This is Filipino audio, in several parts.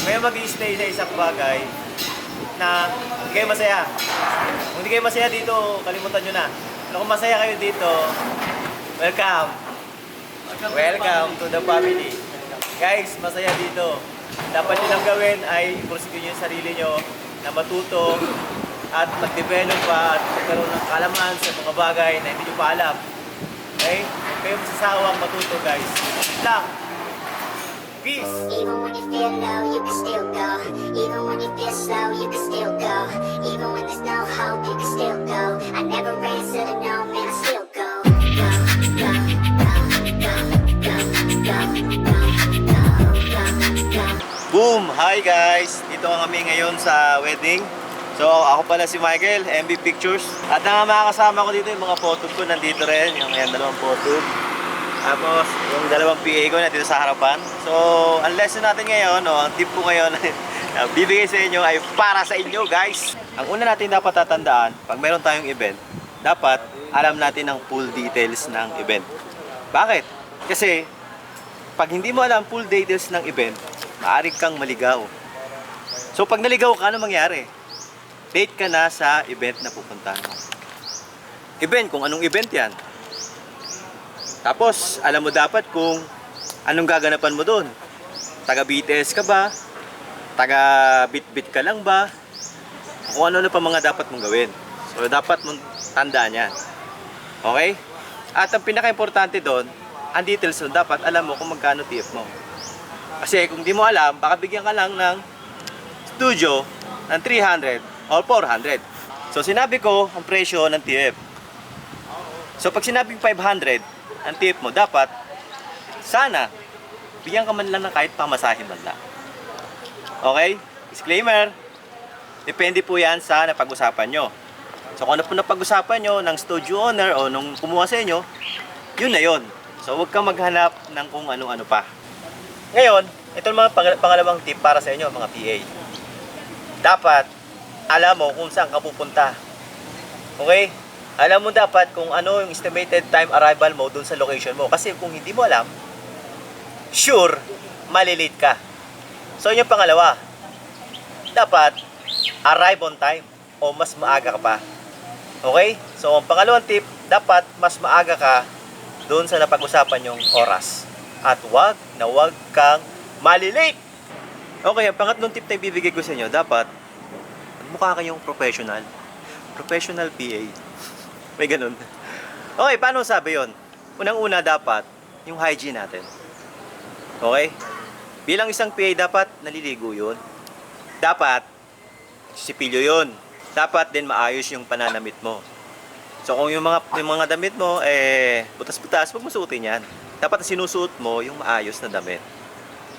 Ngayon mag-i-stay sa isang bagay na hindi kayo masaya. Kung hindi kayo masaya dito, kalimutan nyo na. Pero kung masaya kayo dito, welcome. Welcome to the family. Guys, masaya dito. Dapat nyo lang gawin ay pursige nyo yung sarili nyo na matuto at mag-develop pa at magkaroon ng kalaman sa mga bagay na hindi nyo pa alam. Okay? Huwag kayong masasawang matuto, guys. Lang. Peace! Even when you feel low, you can still go. Even when you feel slow, you can still go. Even when there's no hope, you can still go. I never answer to no, man, I still go. Go, go, go, go, go, go, go, go, go. Boom! Hi guys! Dito kami ngayon sa wedding. So ako pala si Michael, MB Pictures. At ang mga kasama ko dito, yung mga photo ko nandito rin. Yung dalawang photo. Tapos yung dalawang PA ko nandito sa harapan. So ang lesson natin ngayon, ang tip ko ngayon bibigay sa inyo ay para sa inyo guys. Ang una natin dapat tatandaan, pag meron tayong event, dapat alam natin ang full details ng event. Bakit? Kasi pag hindi mo alam full details ng event, maaari kang maligaw. So pag naligaw ka, ano mangyari? Date ka na sa event na pupuntahan mo. Event, kung anong event yan. Tapos, alam mo dapat kung anong gaganapan mo doon. Taga BTS ka ba? Taga bit-bit ka lang ba? Kung ano pa mga dapat mong gawin. So, dapat mong tandaan yan. Okay? At ang pinaka-importante doon, ang details doon, dapat alam mo kung magkano TF mo. Kasi kung di mo alam, baka bigyan ka lang ng studio ng 300 or 400. So, sinabi ko ang presyo ng TF. So, pag sinabing 500, ang tip mo, dapat, sana, bigyan ka man lang ng kahit pamasahe man lang. Okay? Disclaimer, depende po yan sa napag-usapan nyo. So, kung ano po napag-usapan nyo ng studio owner o nung kumuha sa inyo, yun na yun. So, huwag kang maghanap ng kung ano-ano pa. Ngayon, ito ang mga pangalawang tip para sa inyo, mga PA. Dapat, alam mo kung saan ka pupunta. Okay? Alam mo dapat kung ano yung estimated time arrival mo dun sa location mo. Kasi kung hindi mo alam, sure, malilate ka. So, yun yung pangalawa. Dapat, arrive on time o mas maaga ka pa. Okay? So, ang pangalawang tip, dapat mas maaga ka dun sa napag-usapan yung oras. At wag kang malilate. Okay, ang pangatlong tip na ibibigay ko sa inyo, dapat, mukha kayong professional. Professional PA. May ganun. Okay, paano sabi yon? Unang-una dapat, yung hygiene natin. Okay? Bilang isang PA, dapat naliligo yun. Dapat, sipilyo yun. Dapat din maayos yung pananamit mo. So kung yung mga damit mo, butas-butas, huwag mo suotin yan. Dapat sinusuot mo yung maayos na damit.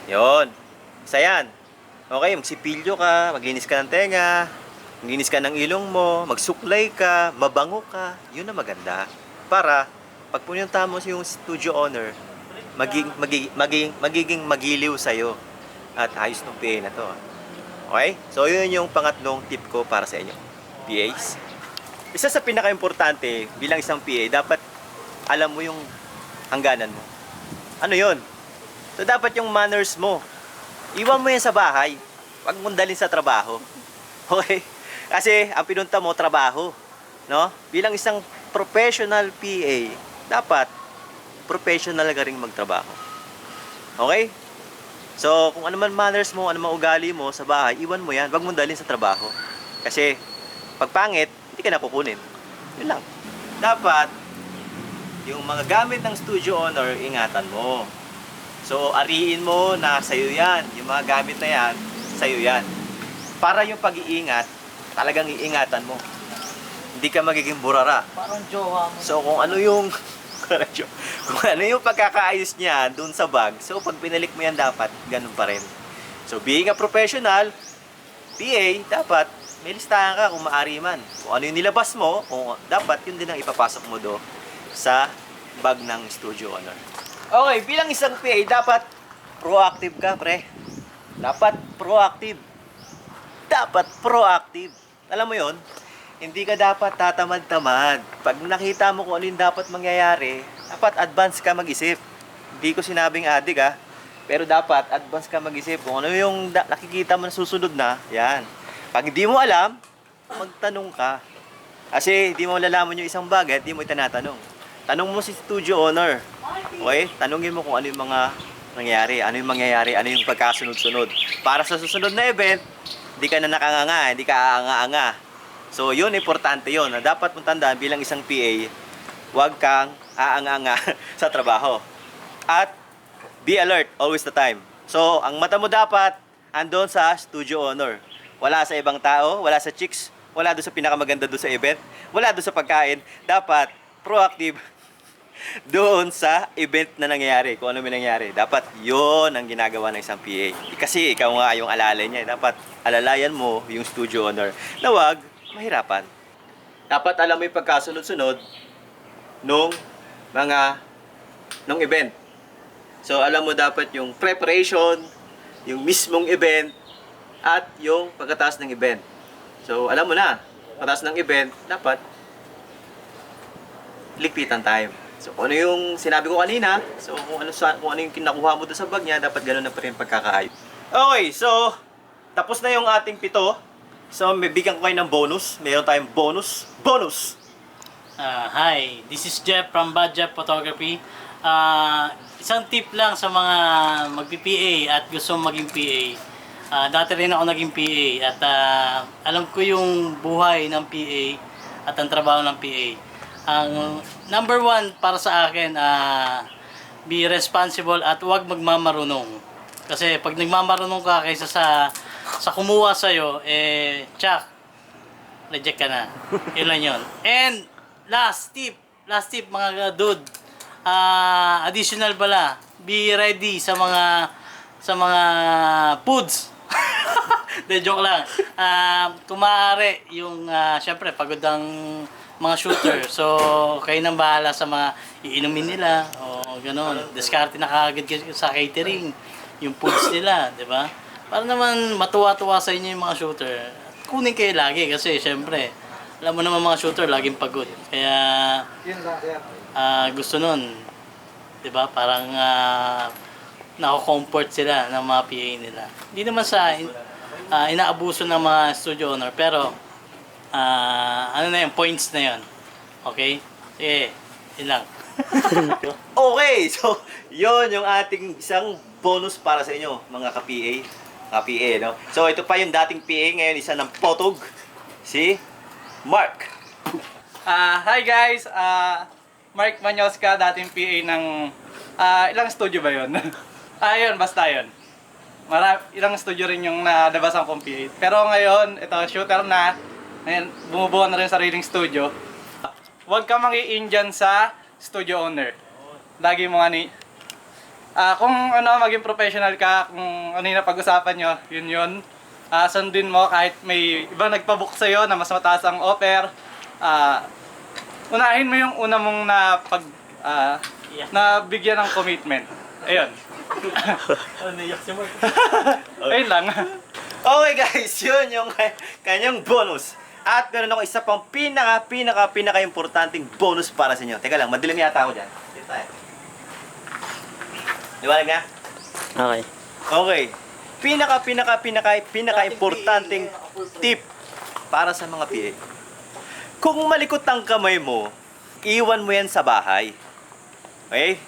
Yon. Isa yan. Okay, magsipilyo ka, maglinis ka ng tenga, maglinis ka ng ilong mo, magsuklay ka, mabango ka, yun na maganda. Para, pag punta mo yung studio owner, magiging magiliw sa'yo. At ayos ng PA na to. Okay? So, yun yung pangatlong tip ko para sa inyo. PAs. Isa sa pinaka-importante bilang isang PA, dapat alam mo yung hangganan mo. Ano yun? So, dapat yung manners mo. Iwan mo yan sa bahay. Huwag mong dalhin sa trabaho. Okay? Kasi ang pinunta mo, trabaho. No? Bilang isang professional PA, dapat professional ka rin magtrabaho. Okay? So, kung ano man manners mo, ano man ugali mo sa bahay, iwan mo yan. Huwag mong dalhin sa trabaho. Kasi, pag pangit, hindi ka nakukunin. Yun lang. Dapat, yung mga gamit ng studio owner, ingatan mo. So, ariin mo na sa'yo yan. Yung mga gamit na yan, sa'yo yan. Para yung pag-iingat, talagang iingatan mo. Hindi ka magiging burara. Parang jowa mo. So, kung ano yung pagkakaayos niya dun sa bag, so pag pinalik mo yan dapat, ganun pa rin. So, being a professional, PA, dapat may listahan ka kung maaari man. Kung ano yung nilabas mo, kung dapat yun din ang ipapasok mo do sa bag ng studio owner. Okay, bilang isang PA, dapat proactive ka, pre. Dapat proactive. Dapat proactive. Alam mo yon? Hindi ka dapat tatamad-tamad. Pag nakita mo kung ano yung dapat mangyayari, dapat advance ka mag-isip. Hindi ko sinabing adik, ha. Pero dapat, advance ka mag-isip kung ano yung nakikita mo na susunod na, yan. Pag di mo alam, magtanong ka. Kasi di mo lalaman yung isang bagay at di mo itinatanong. Tanong mo si studio owner. Okay? Tanungin mo kung ano yung mga nangyayari, ano yung mangyayari, ano yung pagkasunod-sunod. Para sa susunod na event, hindi ka na nakanganga, hindi ka aanga-anga. So, yun, importante yun. Na dapat mong tandaan bilang isang PA, huwag kang aanga-anga sa trabaho. At be alert, always the time. So, ang mata mo dapat andon sa studio owner. Wala sa ibang tao, wala sa chicks, wala doon sa pinakamaganda doon sa event, wala doon sa pagkain. Dapat proactive doon sa event na nangyayari, kung ano may nangyayari. Dapat yon ang ginagawa ng isang PA. Kasi ikaw nga yung alalay niya. Dapat alalayan mo yung studio owner na wag mahirapan. Dapat alam mo yung pagkasunod-sunod nung event. So alam mo dapat yung preparation, yung mismong event, at yung pagkatapos ng event. So alam mo na, pagkatapos ng event, dapat ligpitan time. So, kung ano yung sinabi ko kanina, so kung ano yung kinakuha mo doon sa bag niya, dapat ganoon na pa rin pagkakaayos. Okay, so, tapos na yung ating pito. So, may bigyan ko kayo ng bonus. Mayroon tayong bonus. Bonus! Hi, this is Jeff from Bad Jeff Photography. Isang tip lang sa mga magpi-PA at gusto maging PA. Dati rin ako naging PA at alam ko yung buhay ng PA at ang trabaho ng PA. Ang number one para sa akin, be responsible at huwag magmamarunong. Kasi pag nagmamarunong ka kaysa sa kumuha sa'yo, tsak, reject ka na. Yun lang yun. And last tip mga dude, additional pala, be ready sa mga foods. De, joke lang. Kung maaari, yung syempre pagod ang mga shooter. So, kayo nang bahala sa mga iinumin nila o gano'n. Diskarte na kaagad sa catering yung foods nila, di ba? Para naman matuwa-tuwa sa inyo yung mga shooter. Kunin kayo lagi kasi syempre, alam mo naman mga shooter laging pagod. Kaya gusto nun, di ba? Parang nako-comfort sila ng mga PA nila. Hindi naman sa inaabuso ng mga studio owner, pero ano na yun, points na yun. Okay? Sige, yun lang. Okay, so, yon yung ating isang bonus para sa inyo, mga ka-PA. Ka-PA, no? So, ito pa yung dating PA, ngayon isa ng potog, si Mark. Hi guys, Mark Manyoska, dating PA ng ilang studio ba yun? Yun, basta yun. Ilang studio rin yung nadabasan kong PA. Pero ngayon, ito, shooter na. Ngayon, bumubuo na rin sariling studio. Huwag ka mangi-in dyan sa studio owner. Lagi mo kung ano, maging professional ka, kung ano yung napag-usapan nyo, yun. Sundin mo kahit may ibang nagpabook sa'yo na mas mataas ang offer. Unahin mo yung una mong na bigyan ng commitment. Ayun. Ayun lang. Okay guys, yun yung kanyang bonus. At meron ako isa pang pinaka-importanting bonus para sa inyo. Teka lang, madilim yata ako dyan. Dito tayo. Liwanag na? Okay. Okay. Pinaka-importanting tip para sa mga PA. Kung malikot ang kamay mo, iwan mo yan sa bahay. Okay?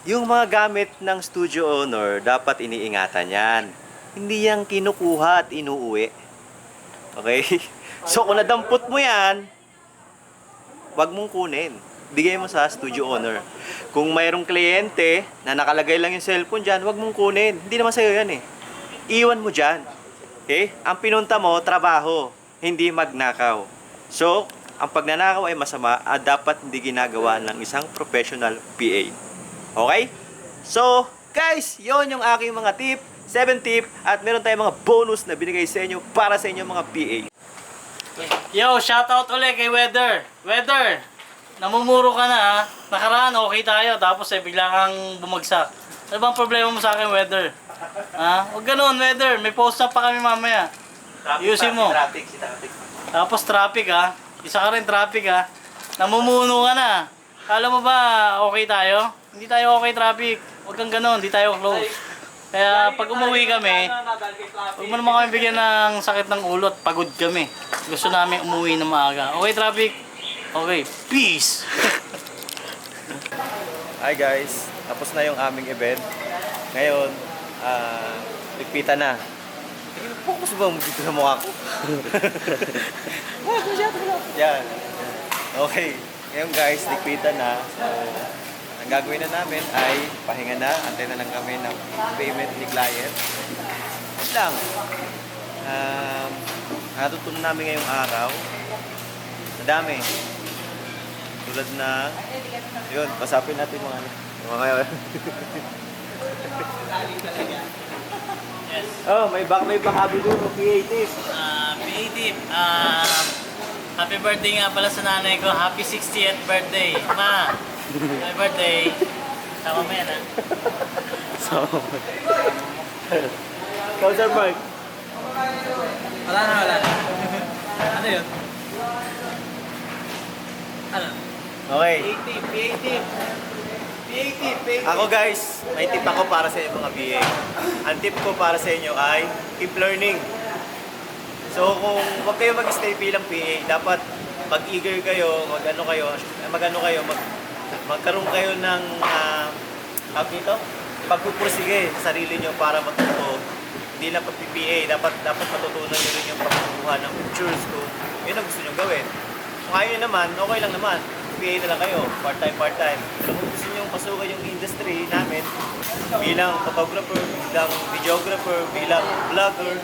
Yung mga gamit ng studio owner, dapat iniingatan yan. Hindi yan kinukuha at inuuwi. Okay? So kung nadampot mo yan, wag mong kunin. Bigay mo sa studio owner. Kung mayroong kliyente na nakalagay lang yung cellphone dyan, wag mong kunin. Hindi naman sa'yo yan eh. Iwan mo dyan. Okay? Ang pinunta mo, trabaho. Hindi magnakaw. So, ang pagnanakaw ay masama at dapat hindi ginagawa ng isang professional PA. Okay? So, guys, yon yung aking mga tip, 7 tip, at meron tayong mga bonus na binigay sa inyo para sa inyo mga PA. Yo, shoutout ulit kay Weather. Weather, namumuro ka na ha. Nakaraan, okay tayo. Tapos bigla kang bumagsak. Ano bang problema mo sa akin, Weather? Huwag ganun, Weather. May post up pa kami mamaya. Ayusin mo. Traffic. Tapos traffic ha. Isa ka rin traffic ha. Namumuno ka na. Kala mo ba okay tayo? Hindi tayo okay traffic. Huwag kang ganun, hindi tayo close. Kaya pag umuwi kami, huwag mo naman kami bigyan ng sakit ng ulo at pagod kami. Gusto namin umuwi na maaga. Okay, traffic? Okay, peace! Hi guys, tapos na yung aming event. Ngayon, ligpitan na. Focus ba mo dito sa mukha ko? Yan. Okay. Ngayon guys, ligpitan na. So, ang gagawin na namin ay pahinga na. Antay na lang kami ng payment ni client. Yun lang. Natutunan namin ngayong araw. Madami. Tulad na, yun, pasapin natin mga ano. Yung mga Yes. Oh, may bakabi doon, creative. Creative, happy birthday nga pala sa nanay ko. Happy 60th birthday. Ma, happy birthday. Sama mo yan, ha? So, ikaw, Sir Mark. Wala na. Ano yun? Ano? Okay. Creative. Ako guys, may tip ako para sa inyo mga BA. Ang tip ko para sa inyo ay keep learning. So kung huwag kayo mag-stay bilang PA, dapat mag-eager kayo, magkaroon kayo ng tawag dito, pagpupursige sa sarili nyo para matuto. Hindi lang pag-PA, dapat matutunan nyo rin yung pagkukuha ng pictures kung yun ang gusto nyo gawin. Kung ayaw nyo naman, okay lang naman. PA na lang kayo, part-time. Pero kung gusto nyo pasukan yung industry namin, bilang photographer, bilang videographer, bilang vlogger,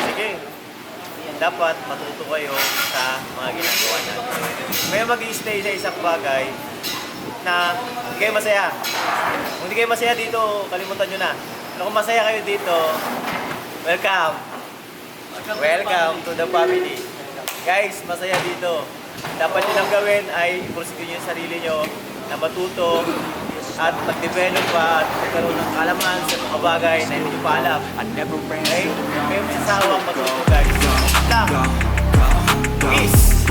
sige, dapat matuto kayo sa mga ginagawa natin. May mag-i-stay sa isang bagay na hindi kayo masaya. Kung hindi kayo masaya dito, kalimutan nyo na. Pero kung masaya kayo dito, welcome! Welcome to the family. Guys, masaya dito. Dapat nyo lang gawin ay ipursige nyo yung sarili nyo na matuto at mag-develop pa at magkaroon ng kalaman sa mga bagay na hindi nyo pa alam. Okay? Kayo masasawang matuto guys. Lang! Peace!